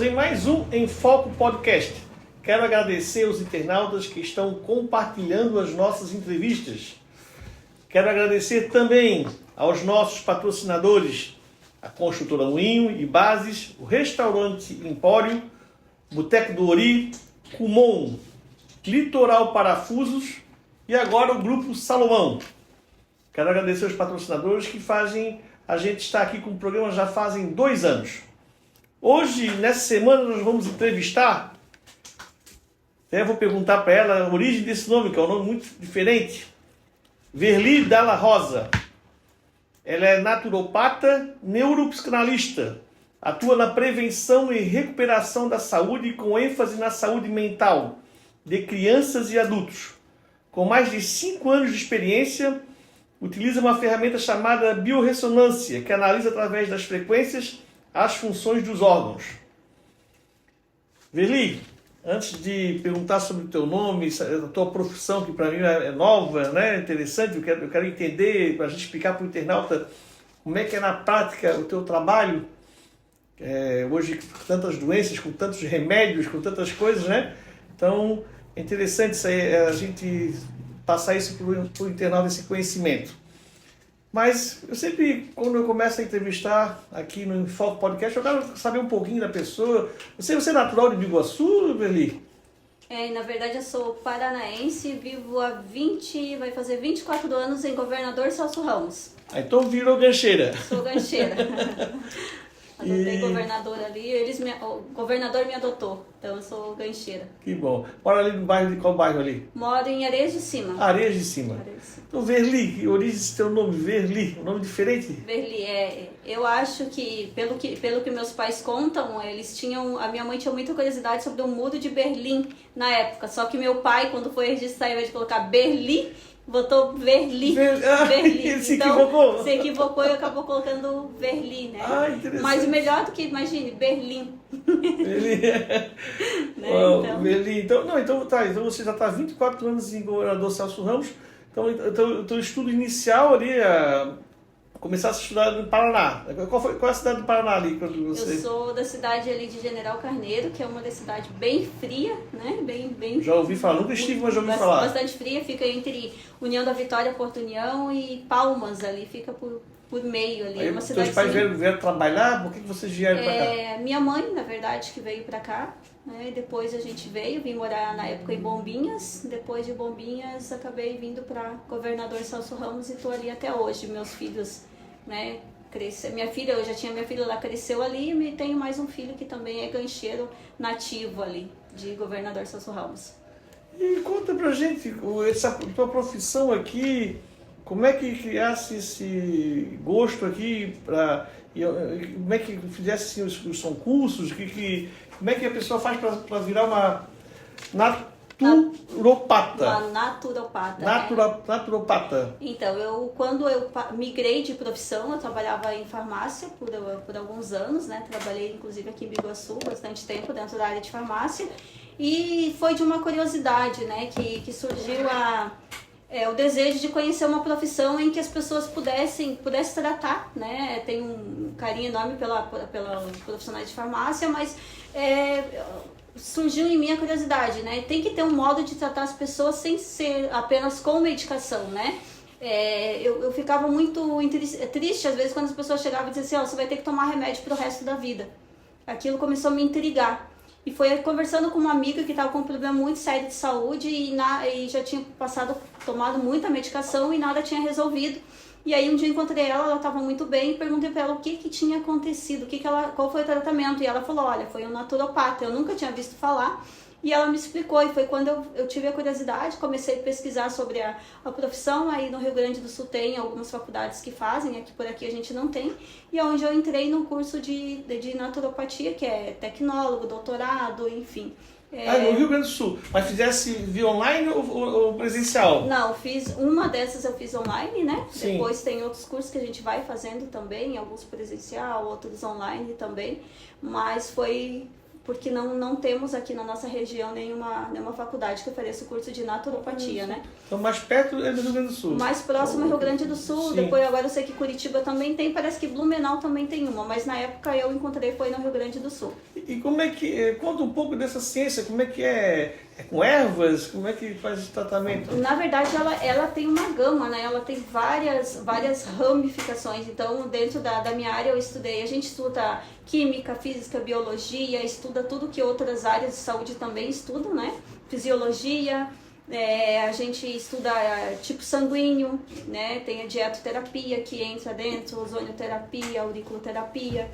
Estamos em mais um Em Foco Podcast. Quero agradecer aos internautas que estão compartilhando as nossas entrevistas. Quero agradecer também aos nossos patrocinadores, a Construtora Moinho e Bases, o Restaurante Empório, Boteco do Ori, Kumon, Litoral Parafusos e agora o Grupo Salomão. Quero agradecer aos patrocinadores que fazem a gente estar aqui com o programa já fazem 2 anos. Hoje, nessa semana, nós vamos entrevistar, até vou perguntar para ela a origem desse nome, que é um nome muito diferente, Verli Dalla Rosa. Ela é naturopata, neuropsicanalista, atua na prevenção e recuperação da saúde com ênfase na saúde mental de crianças e adultos. Com mais de 5 anos de experiência, utiliza uma ferramenta chamada biorressonância, que analisa através das frequências as funções dos órgãos. Verli, antes de perguntar sobre o teu nome, a tua profissão, que para mim é nova, né? Interessante, eu quero entender, para a gente explicar para o internauta como é que é na prática o teu trabalho, hoje com tantas doenças, com tantos remédios, com tantas coisas, né? Então, é interessante a gente passar isso para o internauta, esse conhecimento. Mas eu sempre, quando eu começo a entrevistar aqui no Foco Podcast, eu quero saber um pouquinho da pessoa. Você é natural de Biguaçu, Verli? Na verdade eu sou paranaense, vivo vai fazer 24 anos em Governador Celso Ramos. Então virou gancheira. Sou gancheira. Adotei governador ali, o governador me adotou, então eu sou gancheira. Que bom. Mora ali no bairro, de qual bairro ali? Moro em Areias de Cima. Areias de Cima. Então Verli, que origem desse teu nome, Verli, um nome diferente? Verli, eu acho que, pelo que meus pais contam, a minha mãe tinha muita curiosidade sobre o muro de Berlim na época, só que meu pai, quando foi registrar, ao invés de colocar Berli, botou Verli. Verli. Ele se então, equivocou? Se equivocou e acabou colocando Verli, né? Interessante. Mas melhor do que, imagine, Berlim. Berlim. Né? Então. Berlim. Então você já está há 24 anos em Governador Celso Ramos. Então o teu estudo inicial ali, começasse a estudar no Paraná. Qual é a cidade do Paraná ali? Eu sou da cidade ali de General Carneiro, que é uma das cidades bem fria, né? Bem. Já ouvi falar, nunca estive, mas já ouvi falar. Bastante fria, fica entre União da Vitória, Porto União e Palmas ali, fica por meio ali. Aí, uma cidade. Seus pais vieram trabalhar? Por que vocês vieram para cá? Minha mãe, na verdade, que veio para cá. Né? Depois a gente vim morar na época em Bombinhas. Depois de Bombinhas, acabei vindo para Governador Celso Ramos e estou ali até hoje. Meus filhos, né, eu já tinha minha filha, ela cresceu ali e tenho mais um filho que também é gancheiro nativo ali, de Governador Celso Ramos. E conta pra gente, essa tua profissão aqui, como é que criasse esse gosto aqui, como é que fizesse assim, são cursos, como é que a pessoa faz para virar uma naturopata? Uma naturopata. Naturopata. Então, quando eu migrei de profissão, eu trabalhava em farmácia por alguns anos, né? Trabalhei inclusive aqui em Biguaçu bastante tempo dentro da área de farmácia. E foi de uma curiosidade, né? Que surgiu o desejo de conhecer uma profissão em que as pessoas pudessem tratar, né? Tenho um carinho enorme pela profissionais de farmácia, mas surgiu em mim a curiosidade, né? Tem que ter um modo de tratar as pessoas sem ser apenas com medicação, né? Eu ficava muito triste às vezes quando as pessoas chegavam e diziam assim, você vai ter que tomar remédio pro resto da vida. Aquilo começou a me intrigar. E foi conversando com uma amiga que estava com um problema muito sério de saúde e já tinha tomado muita medicação e nada tinha resolvido. E aí um dia encontrei ela estava muito bem e perguntei para ela o que tinha acontecido, qual foi o tratamento. E ela falou, olha, foi um naturopata, eu nunca tinha visto falar. E ela me explicou, e foi quando eu tive a curiosidade, comecei a pesquisar sobre a profissão. Aí no Rio Grande do Sul tem algumas faculdades que fazem, por aqui a gente não tem. E é onde eu entrei no curso de naturopatia, que é tecnólogo, doutorado, enfim. No Rio Grande do Sul. Mas fizesse via online ou presencial? Não, uma dessas eu fiz online, né? Sim. Depois tem outros cursos que a gente vai fazendo também, alguns presencial, outros online também. Mas foi porque não temos aqui na nossa região nenhuma faculdade que ofereça o curso de naturopatia, né? Então, mais perto é do Rio Grande do Sul. Mais próximo é Rio Grande do Sul, Sim. depois agora eu sei que Curitiba também tem, parece que Blumenau também tem uma, mas na época eu encontrei foi no Rio Grande do Sul. E como é que, conta um pouco dessa ciência, como é que é com ervas, como é que faz esse tratamento? Na verdade ela tem uma gama, né? Ela tem várias ramificações, então dentro da minha área eu estudei, a gente estuda química, física, biologia, estuda tudo que outras áreas de saúde também estudam, né? Fisiologia, a gente estuda tipo sanguíneo, né? Tem a dietoterapia que entra dentro, ozonioterapia, auriculoterapia,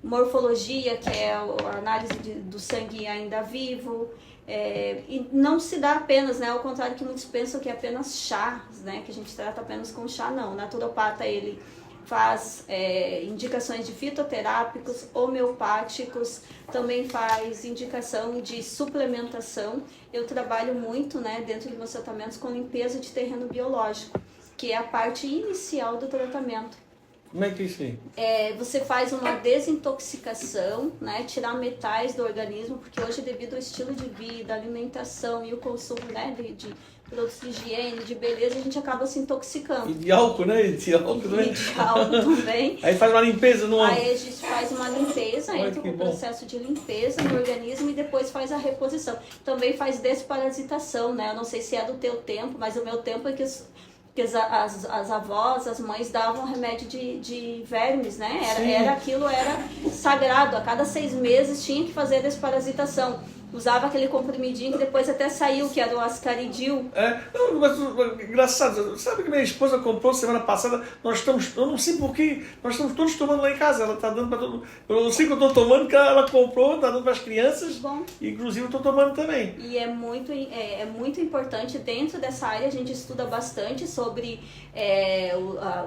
morfologia, que é a análise do sangue ainda vivo, e não se dá apenas, né? Ao contrário que muitos pensam que é apenas chá, né? Que a gente trata apenas com chá, não. O naturopata, ele faz indicações de fitoterápicos, homeopáticos, também faz indicação de suplementação. Eu trabalho muito, né, dentro dos meus tratamentos com limpeza de terreno biológico, que é a parte inicial do tratamento. Como é que é isso aí? Você faz uma desintoxicação, né, tirar metais do organismo, porque hoje, devido ao estilo de vida, alimentação e o consumo, né, de produtos de higiene, de beleza, a gente acaba se intoxicando. E de álcool, né? E de álcool também. E de álcool também. Aí faz uma limpeza no ânus. Aí a gente faz uma limpeza, entra com o processo de limpeza no organismo e depois faz a reposição. Também faz desparasitação, né? Eu não sei se é do teu tempo, mas o meu tempo é que as avós, as mães davam remédio de vermes, né? Era sagrado. A cada 6 meses tinha que fazer desparasitação. Usava aquele comprimidinho que depois até saiu, que era o ascaridil. Mas engraçado, sabe que minha esposa comprou semana passada, eu não sei porquê, nós estamos todos tomando lá em casa, ela está dando para todo mundo. Eu não sei que eu estou tomando, porque ela comprou, está dando para as crianças, bom. Inclusive eu estou tomando também. E é muito importante, dentro dessa área a gente estuda bastante sobre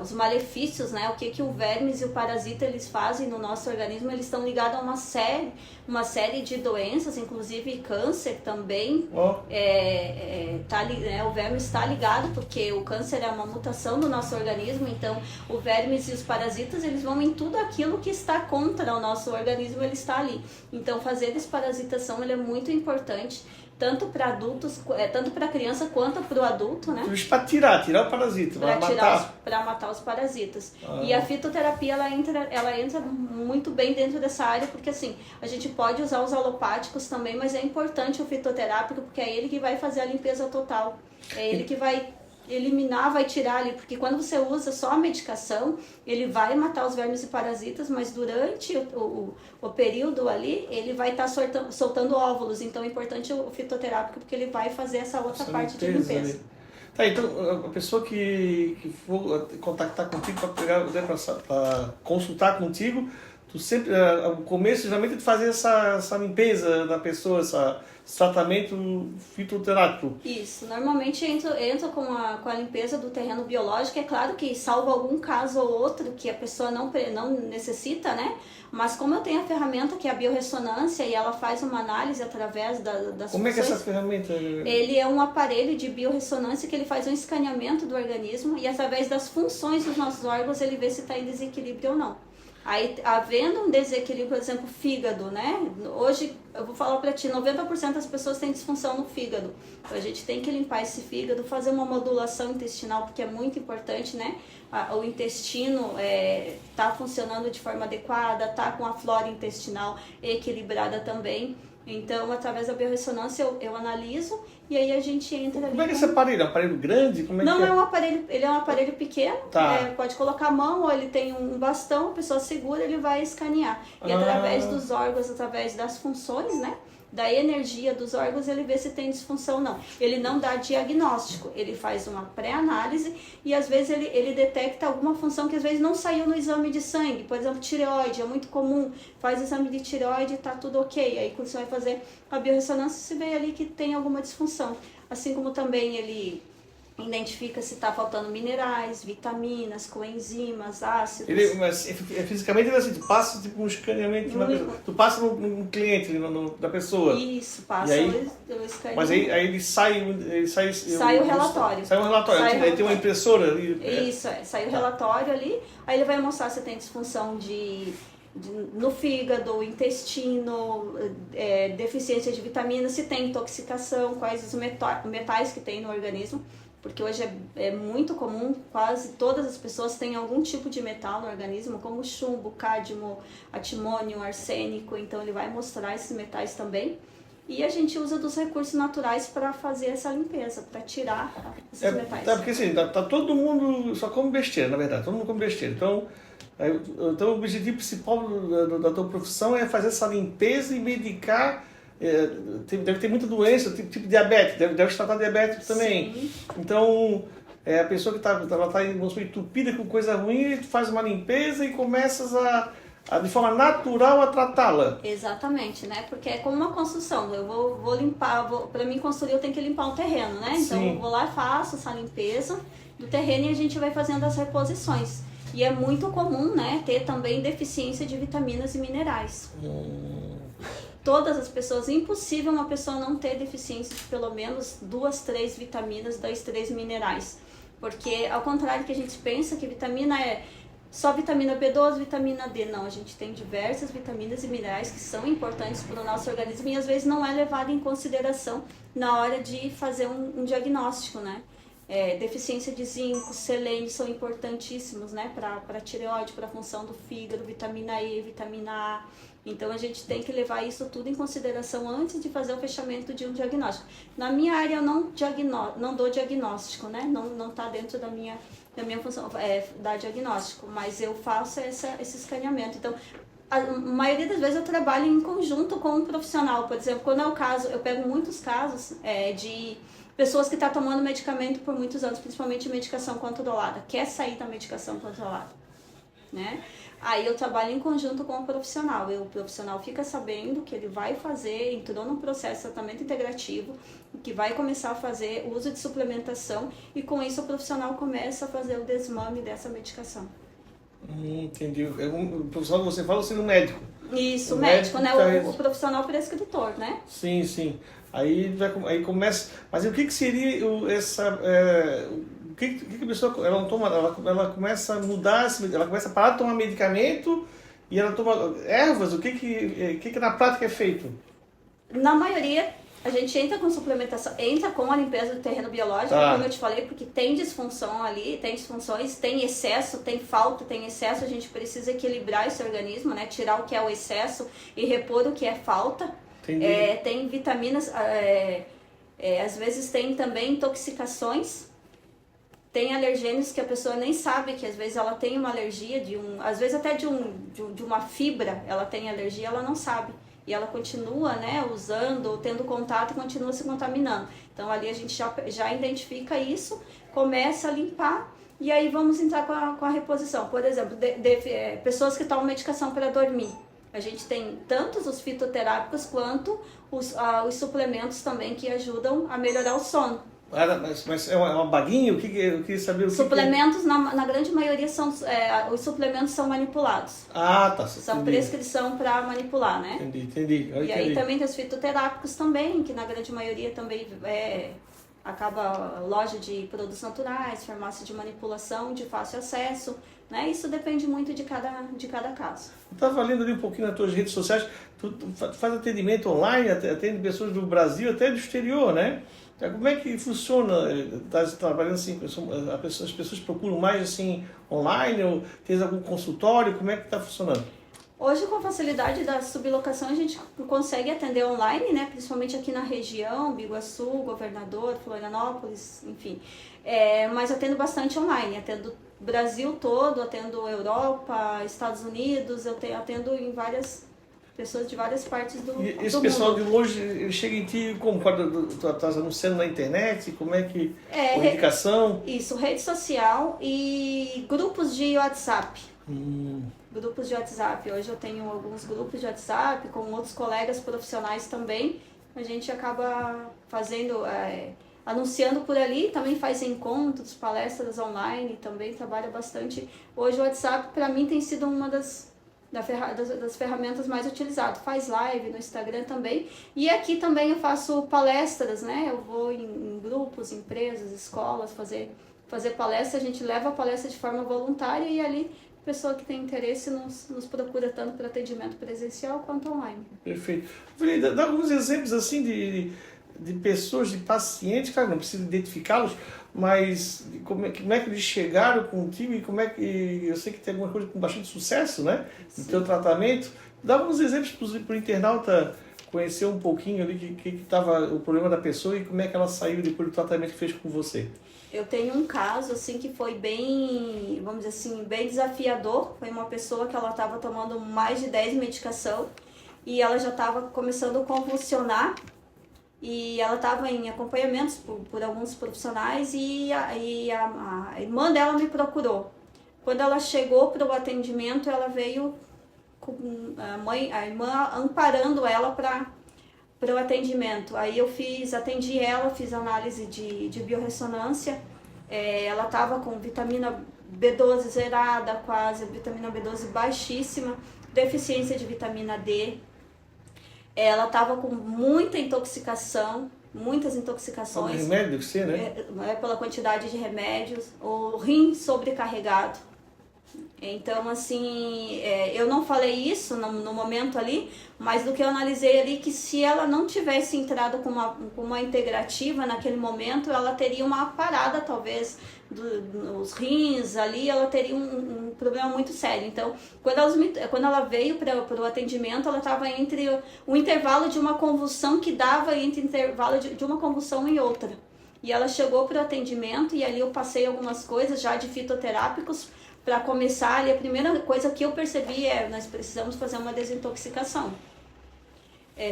os malefícios, né? O que o vermes e o parasita eles fazem no nosso organismo. Eles estão ligados a uma série de doenças, inclusive câncer também. O verme está ligado, porque o câncer é uma mutação do nosso organismo, então o vermes e os parasitas eles vão em tudo aquilo que está contra o nosso organismo, ele está ali. Então fazer desparasitação ele é muito importante, tanto para adultos, tanto para a criança quanto para o adulto, né? Para tirar o parasita, para matar os parasitas. E a fitoterapia ela entra muito bem dentro dessa área, porque assim, a gente pode usar os alopáticos também, mas é importante o fitoterápico, porque é ele que vai fazer a limpeza total. É ele que vai eliminar, vai tirar ali, porque quando você usa só a medicação, ele vai matar os vermes e parasitas, mas durante o período ali, ele vai estar soltando óvulos, então é importante o fitoterápico, porque ele vai fazer essa outra parte de limpeza. Ali. Tá, então a pessoa que for contactar contigo para consultar contigo, tu sempre, o começo geralmente é de fazer essa limpeza da pessoa, esse tratamento fitoterápico. Isso, normalmente entra com a limpeza do terreno biológico. É claro que salva algum caso ou outro que a pessoa não necessita, né? Mas como eu tenho a ferramenta que é a biorressonância e ela faz uma análise através das Como funções, é que é essa ferramenta? Ele é um aparelho de biorressonância que ele faz um escaneamento do organismo e através das funções dos nossos órgãos ele vê se está em desequilíbrio ou não. Aí, havendo um desequilíbrio, por exemplo, fígado, né? Hoje, eu vou falar pra ti, 90% das pessoas têm disfunção no fígado. Então, a gente tem que limpar esse fígado, fazer uma modulação intestinal, porque é muito importante, né? O intestino tá funcionando de forma adequada, tá com a flora intestinal equilibrada também. Então, através da biorressonância, eu analiso e aí a gente entra ali. Como é que é esse aparelho? É um aparelho grande? Como é não, que é um aparelho, ele é um aparelho pequeno, tá. Pode colocar a mão ou ele tem um bastão, a pessoa segura, ele vai escanear. E através dos órgãos, através das funções, né? Da energia dos órgãos, ele vê se tem disfunção ou não. Ele não dá diagnóstico, ele faz uma pré-análise e às vezes ele detecta alguma função que às vezes não saiu no exame de sangue. Por exemplo, tireoide, é muito comum, faz exame de tireoide e tá tudo ok. Aí quando você vai fazer a biorressonância, você vê ali que tem alguma disfunção. Assim como também ele identifica se está faltando minerais, vitaminas, coenzimas, ácidos. Mas fisicamente ele é assim, tu passa tipo um escaneamento, tu passa no cliente, da pessoa. Isso, passa o escaneamento. Mas aí ele sai o relatório. Sai um relatório, aí tem uma impressora ali. Isso, sai o relatório ali, aí ele vai mostrar se tem disfunção de no fígado, intestino, deficiência de vitaminas, se tem intoxicação, quais os metais que tem no organismo, porque hoje é muito comum, quase todas as pessoas têm algum tipo de metal no organismo, como chumbo, cádmio, antimônio, arsênico, então ele vai mostrar esses metais também. E a gente usa dos recursos naturais para fazer essa limpeza, para tirar esses metais. Porque assim, tá todo mundo só come besteira, na verdade, todo mundo come besteira. Então o objetivo principal da tua profissão é fazer essa limpeza e medicar. Deve ter muita doença, tipo diabetes, deve tratar diabetes também. Sim. Então, a pessoa que está entupida com coisa ruim, faz uma limpeza e começas de forma natural a tratá-la. Exatamente, né? Porque é como uma construção. Eu vou limpar, para mim construir eu tenho que limpar um terreno, né? Então eu vou lá e faço essa limpeza do terreno e a gente vai fazendo as reposições. E é muito comum, né, ter também deficiência de vitaminas e minerais. Todas as pessoas, é impossível uma pessoa não ter deficiência de pelo menos 2, 3 vitaminas, 2, 3 minerais. Porque ao contrário que a gente pensa que vitamina é só vitamina B12, vitamina D. Não, a gente tem diversas vitaminas e minerais que são importantes para o nosso organismo e às vezes não é levado em consideração na hora de fazer um diagnóstico, né? Deficiência de zinco, selênio são importantíssimos, né? Para a tireoide, para a função do fígado, vitamina E, vitamina A. Então a gente tem que levar isso tudo em consideração antes de fazer o fechamento de um diagnóstico. Na minha área eu não dou diagnóstico, né? Não está dentro da minha função dar diagnóstico, mas eu faço esse escaneamento. Então, a maioria das vezes eu trabalho em conjunto com um profissional. Por exemplo, quando é o caso, eu pego muitos casos de pessoas que estão tomando medicamento por muitos anos, principalmente medicação controlada, quer sair da medicação controlada, né? Aí eu trabalho em conjunto com o profissional. O profissional fica sabendo que ele vai entrou num processo de tratamento integrativo, que vai começar a fazer uso de suplementação e com isso o profissional começa a fazer o desmame dessa medicação. Entendi. O profissional que você fala sendo médico. Isso, o médico, né? O profissional prescritor, né? Sim, sim. Aí começa. Mas o que seria essa. O que a pessoa. Ela começa a mudar, ela começa a parar de tomar medicamento e ela toma ervas? O que na prática é feito? Na maioria, a gente entra com suplementação, entra com a limpeza do terreno biológico, como eu te falei, porque tem disfunção ali, tem disfunções, tem excesso, tem falta, tem excesso, a gente precisa equilibrar esse organismo, né? Tirar o que é o excesso e repor o que é falta. Tem vitaminas, às vezes tem também intoxicações, tem alergênios que a pessoa nem sabe que às vezes ela tem uma alergia às vezes até de uma fibra, ela tem alergia, ela não sabe. E ela continua, né, usando, tendo contato e continua se contaminando. Então ali a gente já identifica isso, começa a limpar e aí vamos entrar com a reposição. Por exemplo, pessoas que tomam medicação para dormir. A gente tem tantos os fitoterápicos quanto os suplementos também que ajudam a melhorar o sono. Mas é uma baguinha? Eu queria saber o suplementos, na grande maioria, os suplementos são manipulados. Ah, tá. São prescrição para manipular, né? Entendi. Aí também tem os fitoterápicos também, que na grande maioria também acaba loja de produtos naturais, farmácia de manipulação, de fácil acesso, né? Isso depende muito de cada caso. Eu estava lendo ali um pouquinho nas tuas redes sociais, tu faz atendimento online, atende pessoas do Brasil, até do exterior, né? Como é que funciona? Estás trabalhando assim, as pessoas procuram mais assim online ou tens algum consultório? Como é que está funcionando? Hoje, com a facilidade da sublocação, a gente consegue atender online, né? Principalmente aqui na região, Biguaçu, Governador, Florianópolis, enfim. Mas atendo bastante online, atendo Brasil todo, atendo Europa, Estados Unidos, atendo em pessoas de várias partes do mundo. E esse pessoal de longe, ele chega em ti como? Tu estás anunciando na internet? Como é que... comunicação? Isso, rede social e grupos de WhatsApp. Grupos de WhatsApp. Hoje eu tenho alguns grupos de WhatsApp com outros colegas profissionais também. A gente acaba fazendo, anunciando por ali, também faz encontros, palestras online, também trabalha bastante. Hoje o WhatsApp para mim tem sido uma das ferramentas mais utilizadas. Faz live no Instagram também. E aqui também eu faço palestras, né? Eu vou em grupos, empresas, escolas, fazer palestra. A gente leva a palestra de forma voluntária e ali pessoa que tem interesse nos procura tanto para atendimento presencial quanto online. Perfeito. Dá alguns exemplos assim de pessoas, de pacientes, claro, não precisa identificá-los, mas como é que eles chegaram contigo e como é que... Eu sei que tem alguma coisa com bastante sucesso, né? No teu tratamento. Dá alguns exemplos para o internauta conhecer um pouquinho ali que estava o problema da pessoa e como é que ela saiu depois do tratamento que fez com você. Eu tenho um caso assim que foi bem, vamos dizer assim, bem desafiador. Foi uma pessoa que ela estava tomando mais de 10 medicação e ela já estava começando a convulsionar e ela estava em acompanhamentos por alguns profissionais e a irmã dela me procurou. Quando ela chegou para o atendimento, ela veio com a irmã amparando ela para o atendimento. Aí eu atendi ela, fiz análise de biorressonância. Ela estava com vitamina B12 zerada, quase, vitamina B12 baixíssima, deficiência de vitamina D. Ela estava com muita intoxicação, muitas intoxicações. Remédio, que ser, né? Pela quantidade de remédios, o rim sobrecarregado. Então, assim, eu não falei isso no momento ali, mas do que eu analisei ali, que se ela não tivesse entrado com uma integrativa naquele momento, ela teria uma parada, talvez, nos rins ali, ela teria um problema muito sério. Então, quando ela veio para o atendimento, ela estava entre o intervalo de uma convulsão que dava entre o intervalo de uma convulsão e outra. E ela chegou para o atendimento e ali eu passei algumas coisas já de fitoterápicos. Para começar, ali, a primeira coisa que eu percebi nós precisamos fazer uma desintoxicação.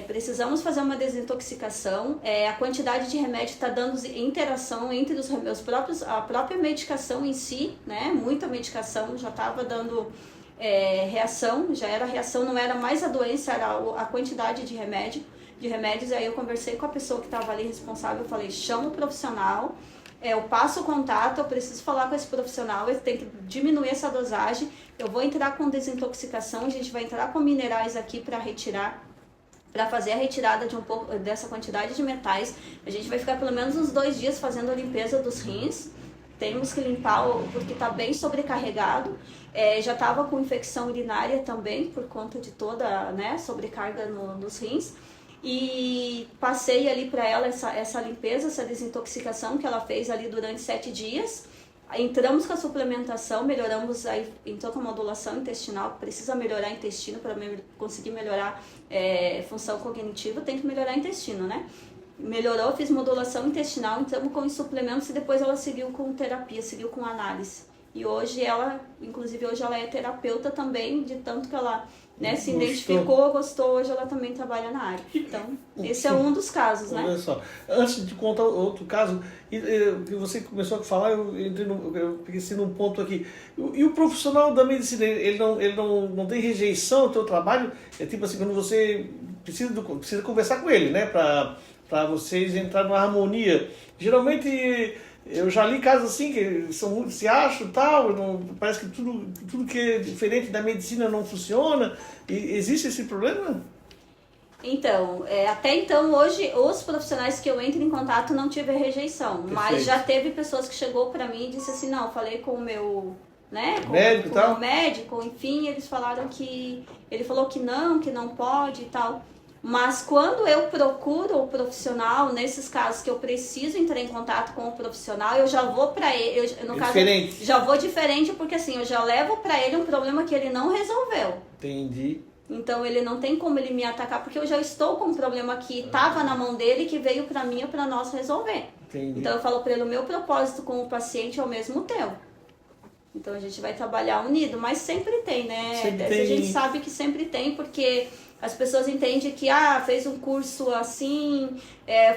Precisamos fazer uma desintoxicação. A quantidade de remédio está dando interação entre os próprios, a própria medicação em si, né? Muita medicação já estava dando reação, já era reação, não era mais a doença, era a quantidade de remédios. Aí eu conversei com a pessoa que estava ali responsável, eu falei, chama o profissional. Eu passo o contato, eu preciso falar com esse profissional, eu tenho que diminuir essa dosagem, eu vou entrar com desintoxicação, a gente vai entrar com minerais aqui para retirar, para fazer a retirada de um pouco dessa quantidade de metais. A gente vai ficar pelo menos uns 2 dias fazendo a limpeza dos rins, temos que limpar porque está bem sobrecarregado. Já estava com infecção urinária também, por conta de toda, né, sobrecarga nos rins. E passei ali para ela essa limpeza, essa desintoxicação que ela fez ali durante 7 dias. Entramos com a suplementação, melhoramos, aí entrou com a modulação intestinal, precisa melhorar o intestino para conseguir melhorar função cognitiva, tem que melhorar o intestino, né? Melhorou, fiz modulação intestinal, entramos com os suplementos e depois ela seguiu com terapia, seguiu com análise. E hoje ela é terapeuta também, de tanto que ela... Né, se identificou, gostou, hoje ela também trabalha na área. Então, esse é um dos casos, né? Olha só, antes de contar outro caso, que você começou a falar, eu pensei num ponto aqui. E o profissional da medicina, ele não tem rejeição ao teu trabalho? É tipo assim, quando você precisa conversar com ele, né? Para vocês entrarem numa harmonia. Geralmente... Eu já li casos assim, que são muito, se acham tal, parece que tudo que é diferente da medicina não funciona. E existe esse problema? Então, até então, hoje, os profissionais que eu entro em contato não tive rejeição. Perfeito. Mas já teve pessoas que chegou para mim e disse assim, não, falei com o meu... Né, com o médico, enfim, eles falaram que... Ele falou que não pode e tal... Mas quando eu procuro o profissional, nesses casos que eu preciso entrar em contato com o profissional, eu já vou para ele, já vou diferente, porque assim, eu já levo para ele um problema que ele não resolveu. Entendi. Então ele não tem como ele me atacar, porque eu já estou com um problema que estava na mão dele, que veio para mim e para nós resolver. Entendi. Então eu falo para ele, o meu propósito com o paciente é o mesmo teu. Então a gente vai trabalhar unido, mas sempre tem, né? A gente sabe que sempre tem, porque... As pessoas entendem que, fez um curso assim,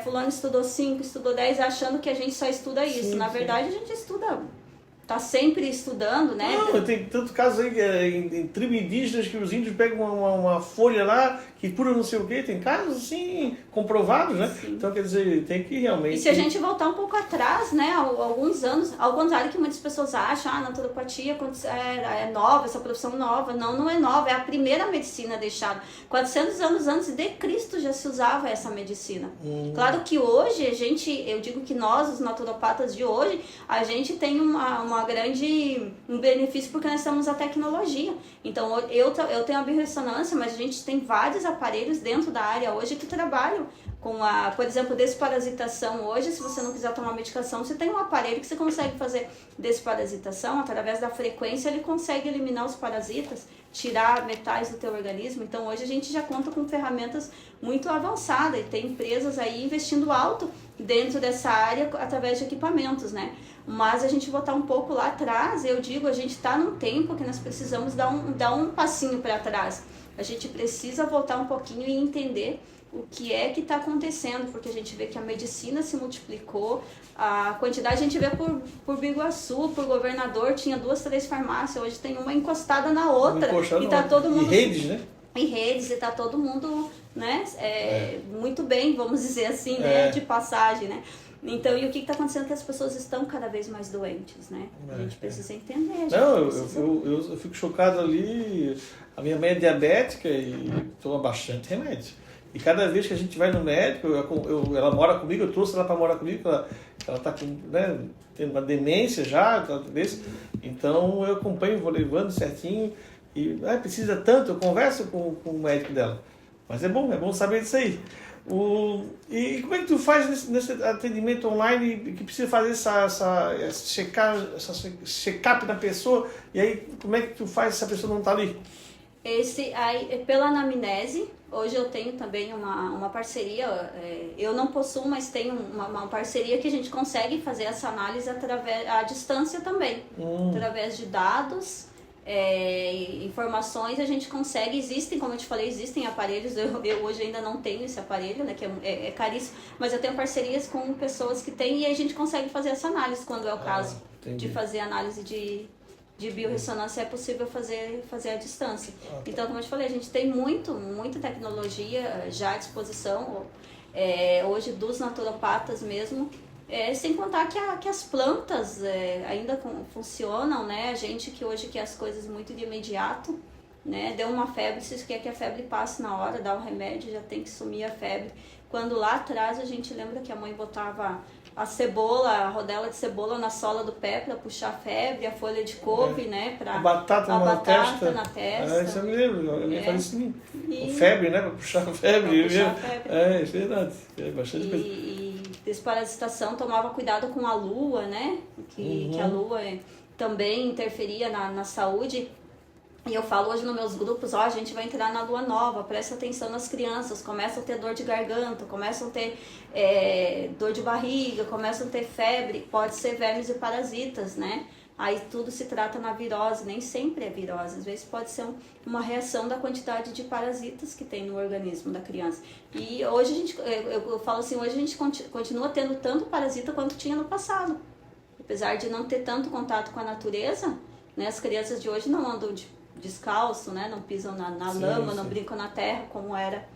fulano estudou 5, estudou 10, achando que a gente só estuda isso. Sim, na verdade, a gente estuda, tá sempre estudando, né? Não, tem tanto caso aí em tribo indígenas que os índios pegam uma folha lá, que cura não sei o quê. Tem casos assim, comprovados, né? Sim. Então, quer dizer, tem que realmente... E se a gente voltar um pouco atrás, né, alguns anos, ao contrário que muitas pessoas acham, a naturopatia é nova, essa profissão nova. Não é nova, é a primeira medicina deixada. 400 anos antes de Cristo já se usava essa medicina. Claro que hoje, eu digo que nós, os naturopatas de hoje, a gente tem uma um benefício porque nós temos a tecnologia. Então, eu tenho a biorressonância, mas a gente tem vários aparelhos dentro da área hoje que trabalham com por exemplo, desparasitação. Hoje, se você não quiser tomar medicação, você tem um aparelho que você consegue fazer desparasitação. Através da frequência, ele consegue eliminar os parasitas, tirar metais do teu organismo. Então, hoje a gente já conta com ferramentas muito avançadas e tem empresas aí investindo alto dentro dessa área através de equipamentos, né? Mas a gente voltar um pouco lá atrás, eu digo, a gente está num tempo que nós precisamos dar um passinho para trás. A gente precisa voltar um pouquinho e entender o que é que está acontecendo, porque a gente vê que a medicina se multiplicou, a quantidade a gente vê por Biguaçu, por Governador, tinha 2, 3 farmácias, hoje tem uma encostada na outra, e tá todo mundo... E redes, né? E redes, e tá todo mundo, né, muito bem, vamos dizer assim, né, de passagem, né. Então, e o que está acontecendo? Que as pessoas estão cada vez mais doentes, né? A gente precisa entender. Eu fico chocado ali. A minha mãe é diabética e toma bastante remédio. E cada vez que a gente vai no médico, ela mora comigo, eu trouxe ela para morar comigo, ela está tendo uma demência já, então eu acompanho, vou levando certinho. E precisa tanto, eu converso com o médico dela. Mas é bom saber disso aí. E como é que tu faz nesse atendimento online que precisa fazer esse check-up da pessoa, e aí como é que tu faz se a pessoa não está ali? Pela anamnese, hoje eu tenho também uma parceria, eu não possuo, mas tenho uma parceria que a gente consegue fazer essa análise à distância também, através de dados, informações a gente consegue, como eu te falei, existem aparelhos, eu hoje ainda não tenho esse aparelho, né, que é caríssimo, mas eu tenho parcerias com pessoas que têm e a gente consegue fazer essa análise quando é o caso de fazer análise de biorressonância, é possível fazer à distância. Então, como eu te falei, a gente tem muita tecnologia já à disposição, hoje dos naturopatas mesmo, sem contar que as plantas ainda funcionam, né? A gente que hoje quer as coisas muito de imediato, né? Deu uma febre, se quer que a febre passe na hora, dá um remédio, já tem que sumir a febre. Quando lá atrás a gente lembra que a mãe botava a rodela de cebola na sola do pé para puxar a febre, a folha de couve, né? A batata na testa. Isso eu me lembro, eu me falei assim, febre, né? Para puxar a febre. É verdade, é bastante coisa. E desparasitação, tomava cuidado com a lua, né? Que a lua também interferia na saúde. E eu falo hoje nos meus grupos, a gente vai entrar na lua nova, presta atenção nas crianças, começam a ter dor de garganta, começam a ter dor de barriga, começam a ter febre, pode ser vermes e parasitas, né? Aí tudo se trata na virose, nem sempre é virose, às vezes pode ser uma reação da quantidade de parasitas que tem no organismo da criança. E hoje eu falo assim, hoje a gente continua tendo tanto parasita quanto tinha no passado. Apesar de não ter tanto contato com a natureza, né, as crianças de hoje não andam descalço, né, não pisam na lama, não brincam na terra como era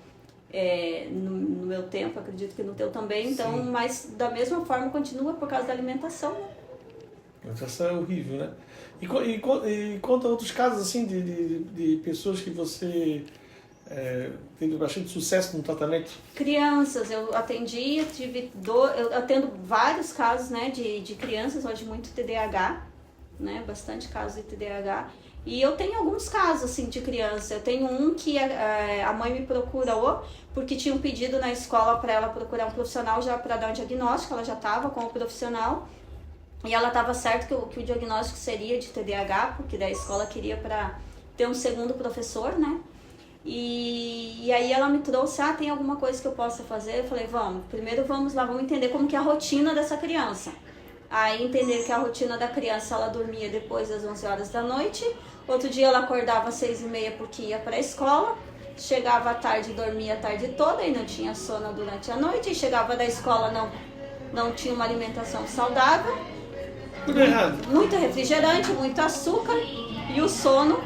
no meu tempo, acredito que no teu também. Então, mas da mesma forma continua por causa da alimentação, né? A alimentação é horrível, né? E conta outros casos assim de pessoas que você teve bastante sucesso no tratamento? Crianças, eu atendo vários casos, né, de crianças hoje muito TDAH, né, bastante casos de TDAH. E eu tenho alguns casos assim de criança. Eu tenho um que a mãe me procurou porque tinha um pedido na escola para ela procurar um profissional já para dar um diagnóstico. Ela já estava com o profissional e ela estava certa que o diagnóstico seria de TDAH, porque da escola queria para ter um segundo professor, né? E aí ela me trouxe, tem alguma coisa que eu possa fazer? Eu falei, primeiro vamos lá, vamos entender como que é a rotina dessa criança. Aí entender que a rotina da criança, ela dormia depois das 11 horas da noite, outro dia ela acordava às 6h30 porque ia para a escola, chegava à tarde, dormia a tarde toda e não tinha sono durante a noite, e chegava da escola, não tinha uma alimentação saudável, tudo errado. Muito refrigerante, muito açúcar e o sono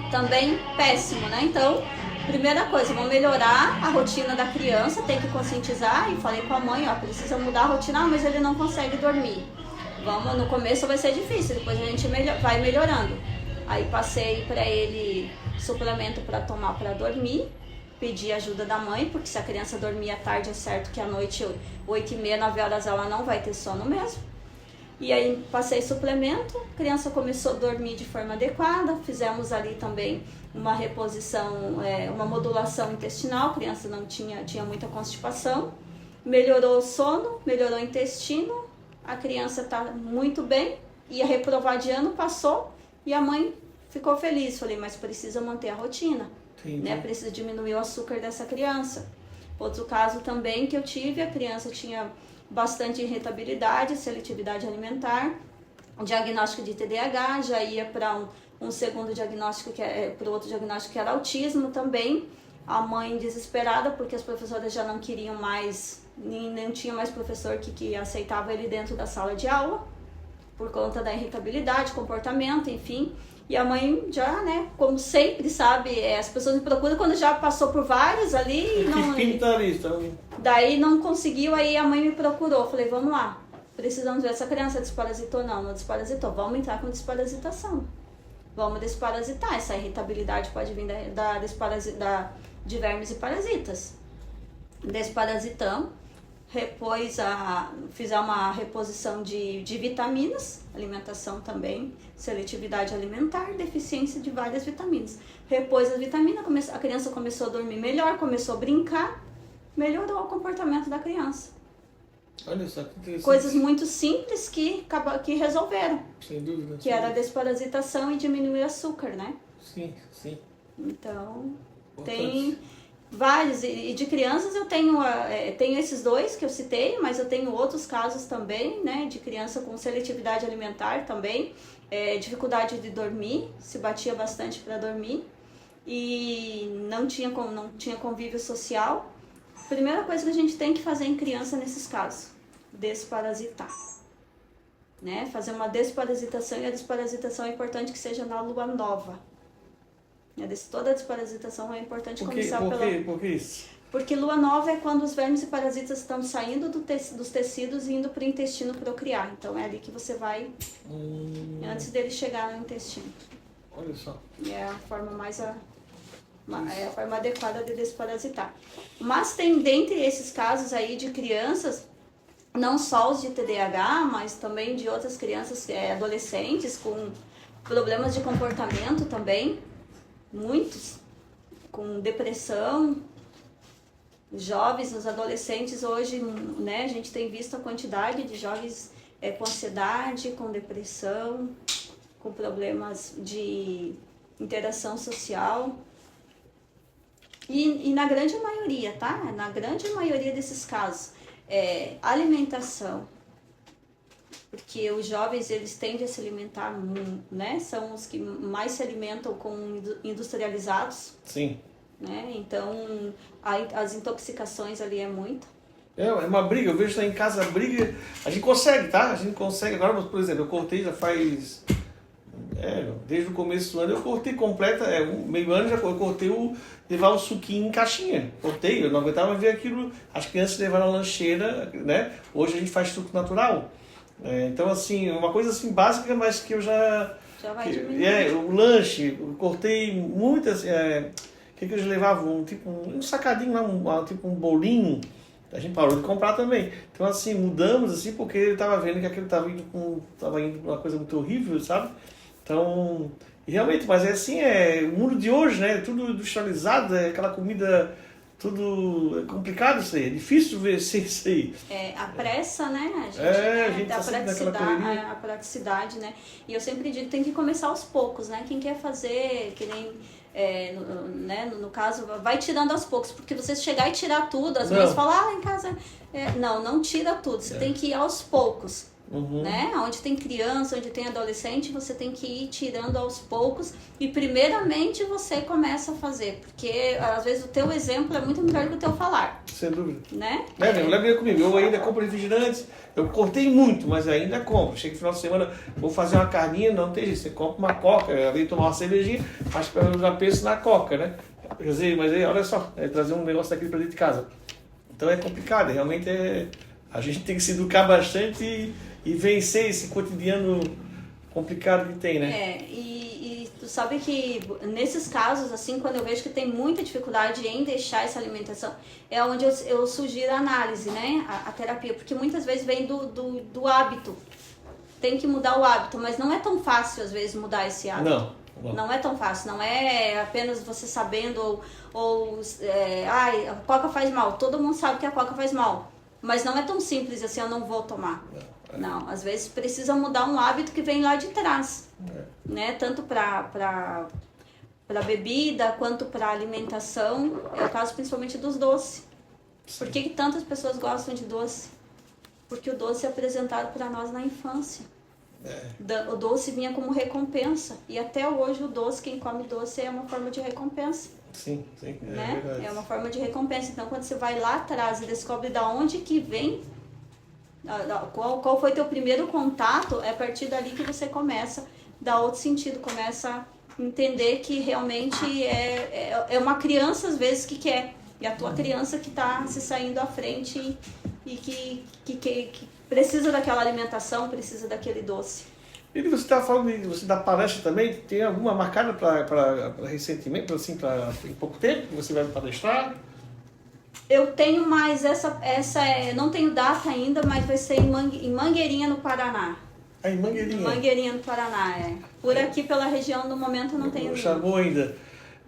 também péssimo, né? Então, primeira coisa, vamos melhorar a rotina da criança, tem que conscientizar, e falei com a mãe, precisa mudar a rotina, mas ele não consegue dormir. No começo vai ser difícil, depois a gente vai melhorando. Aí passei para ele suplemento para tomar para dormir, pedi ajuda da mãe, porque se a criança dormir à tarde é certo que à noite, 8h30, 9 horas, ela não vai ter sono mesmo. E aí passei suplemento, a criança começou a dormir de forma adequada, fizemos ali também uma reposição, uma modulação intestinal, a criança não tinha muita constipação, melhorou o sono, melhorou o intestino, a criança está muito bem, ia reprovar de ano, passou e a mãe ficou feliz. Falei, mas precisa manter a rotina, né? Precisa diminuir o açúcar dessa criança. Outro caso também que eu tive, a criança tinha bastante irritabilidade, seletividade alimentar, diagnóstico de TDAH, já ia para um segundo diagnóstico, para o outro diagnóstico que era autismo também. A mãe desesperada porque as professoras já não queriam mais, nem tinha mais professor que aceitava ele dentro da sala de aula, por conta da irritabilidade, comportamento, enfim. E a mãe já, né, como sempre, sabe, as pessoas me procuram quando já passou por vários ali e não... Daí não conseguiu, aí a mãe me procurou. Falei, vamos lá, precisamos ver essa criança desparasitou ou não. Não desparasitou, vamos entrar com desparasitação. Vamos desparasitar. Essa irritabilidade pode vir de vermes e parasitas. Desparasitamos. Fizemos uma reposição de vitaminas, alimentação também, seletividade alimentar, deficiência de várias vitaminas. Repôs as vitaminas, a criança começou a dormir melhor, começou a brincar, melhorou o comportamento da criança. Olha só que interessante. Coisas muito simples que resolveram. Sem dúvida. Que era a desparasitação e diminuir o açúcar, né? Sim, sim. Então, tem vários, e de crianças eu tenho esses dois que eu citei, mas eu tenho outros casos também, né, de criança com seletividade alimentar também, dificuldade de dormir, se batia bastante para dormir e não tinha convívio social. Primeira coisa que a gente tem que fazer em criança nesses casos, desparasitar, né, fazer uma desparasitação, e a desparasitação é importante que seja na lua nova. Toda a desparasitação é importante começar Por que isso? Porque lua nova é quando os vermes e parasitas estão saindo dos tecidos e indo para o intestino procriar. Então é ali que você vai, antes dele chegar no intestino. Olha só. É a forma a forma adequada de desparasitar. Mas tem, dentre esses casos aí de crianças, não só os de TDAH, mas também de outras crianças, adolescentes com problemas de comportamento também, muitos, com depressão, jovens, os adolescentes hoje, né, a gente tem visto a quantidade de jovens com ansiedade, com depressão, com problemas de interação social. E na grande maioria, tá? Na grande maioria desses casos, alimentação. Porque os jovens, eles tendem a se alimentar, né? São os que mais se alimentam com industrializados. Sim. Né? Então, as intoxicações ali é muito. É uma briga, eu vejo lá em casa a briga, a gente consegue, tá? A gente consegue. Agora, por exemplo, eu cortei já faz... desde o começo do ano eu cortei completa, meio ano já eu cortei levar o suquinho em caixinha. Cortei, eu não aguentava ver aquilo, as crianças levaram a lancheira, né? Hoje a gente faz suco natural. Então, assim, uma coisa assim básica, mas que eu já vai diminuir. O lanche, eu cortei muitas... que eles levavam? Um sacadinho lá, tipo um bolinho. A gente parou de comprar também. Então, assim, mudamos, assim, porque ele estava vendo que aquilo estava indo para uma coisa muito horrível, sabe? Então, realmente, mas assim, o mundo de hoje, né? Tudo industrializado, aquela comida, tudo complicado isso aí, é difícil ver isso aí. A pressa, né? A gente tá sempre naquela correria. A praticidade, né? E eu sempre digo que tem que começar aos poucos, né? Quem quer fazer, que nem... no caso, vai tirando aos poucos, porque você chegar e tirar tudo, às vezes falar, em casa... não tira tudo, você tem que ir aos poucos. Né? Onde tem criança, onde tem adolescente, você tem que ir tirando aos poucos e primeiramente você começa a fazer, porque às vezes o teu exemplo é muito melhor que o teu falar. Sem dúvida. Né? Lembra comigo, eu ainda compro refrigerantes, eu cortei muito, mas ainda compro. Chega no final de semana, vou fazer uma carninha, não tem jeito, você compra uma coca, eu vem tomar uma cervejinha, mas eu já penso na coca, né? Quer dizer, mas aí, olha só, trazer um negócio daquele pra dentro de casa. Então é complicado, realmente a gente tem que se educar bastante e vencer esse cotidiano complicado que tem, né? E tu sabe que nesses casos, assim, quando eu vejo que tem muita dificuldade em deixar essa alimentação, é onde eu sugiro a análise, né? A terapia, porque muitas vezes vem do hábito. tem que mudar o hábito, mas não é tão fácil às vezes mudar esse hábito. Não é tão fácil, não é apenas você sabendo a Coca faz mal. Todo mundo sabe que a Coca faz mal, mas não é tão simples assim, eu não vou tomar. Não, às vezes precisa mudar um hábito que vem lá de trás, né? Tanto para bebida quanto para alimentação. É o caso principalmente dos doces. Por que tantas pessoas gostam de doce? Porque o doce é apresentado para nós na infância. O doce vinha como recompensa. E até hoje o doce, quem come doce é uma forma de recompensa. Sim, né? É uma forma de recompensa. Então quando você vai lá atrás e descobre da onde que vem, qual foi teu primeiro contato, é a partir dali que você começa a dar outro sentido, começa a entender que realmente é uma criança às vezes que quer. E a tua criança que está se saindo à frente e que precisa daquela alimentação, precisa daquele doce. E você está falando de você dar palestra também, tem alguma marcada para recentemente, assim, em pouco tempo, que você vai palestrar? Eu tenho mais não tenho data ainda, mas vai ser em Mangueirinha, no Paraná. Em Mangueirinha? Mangueirinha, no Paraná, Por aqui, pela região, no momento, não tenho. Chamou ainda.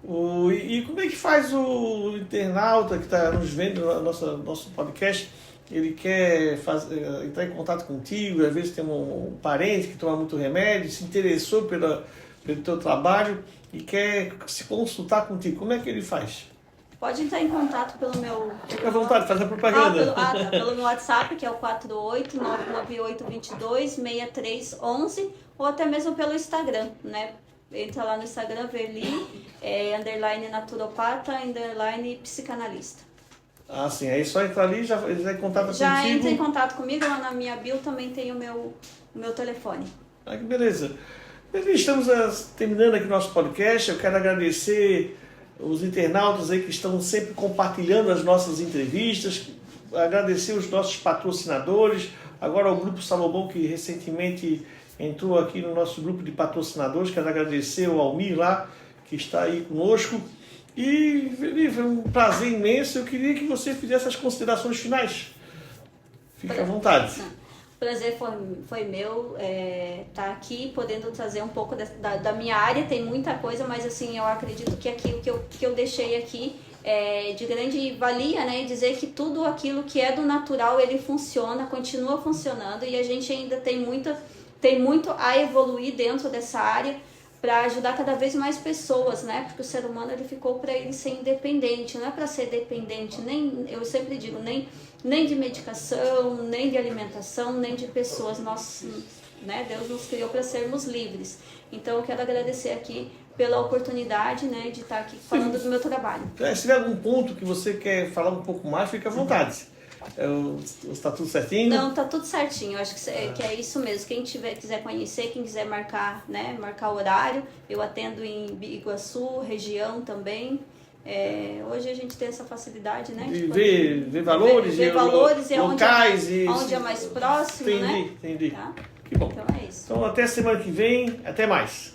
E como é que faz o internauta que está nos vendo no nosso podcast? Ele quer entrar em contato contigo, às vezes tem um parente que toma muito remédio, se interessou pelo teu trabalho e quer se consultar contigo. Como é que ele faz? Pode entrar em contato pelo meu... Fica à vontade, faz a propaganda. Pelo meu WhatsApp, que é o 48998226311, ou até mesmo pelo Instagram, né? Entra lá no Instagram, Verli, _ naturopata, _ psicanalista. Ah, sim. Aí só entrar ali, já entra em contato contigo. Já entra em contato comigo, lá na minha bio também tem o meu telefone. Ah, que beleza. Estamos terminando aqui o nosso podcast. Eu quero agradecer os internautas aí que estão sempre compartilhando as nossas entrevistas, agradecer os nossos patrocinadores, agora o Grupo Salomão, que recentemente entrou aqui no nosso grupo de patrocinadores. Quero agradecer o Almir lá, que está aí conosco. E foi um prazer imenso. Eu queria que você fizesse as considerações finais. Fique à vontade. O prazer foi meu estar aqui, podendo trazer um pouco da minha área. Tem muita coisa, mas assim, eu acredito que aquilo que eu deixei aqui é de grande valia, né? E dizer que tudo aquilo que é do natural, ele funciona, continua funcionando, e a gente ainda tem muito a evoluir dentro dessa área, para ajudar cada vez mais pessoas, né? Porque o ser humano ele ficou para ele ser independente, não é para ser dependente, eu sempre digo, nem de medicação, nem de alimentação, nem de pessoas. Né? Deus nos criou para sermos livres. Então eu quero agradecer aqui pela oportunidade, né, de estar aqui falando do meu trabalho. Se tiver algum ponto que você quer falar um pouco mais, fique à vontade. Está tudo certinho? Não, está tudo certinho. Eu acho que é isso mesmo. Quem quiser conhecer, quem quiser marcar horário, eu atendo em Iguaçu, região também. Hoje a gente tem essa facilidade, né? De ver valores, locais onde é mais próximo, entendi, né? Entendi. Tá? Que bom. Então é isso. Então até semana que vem, até mais.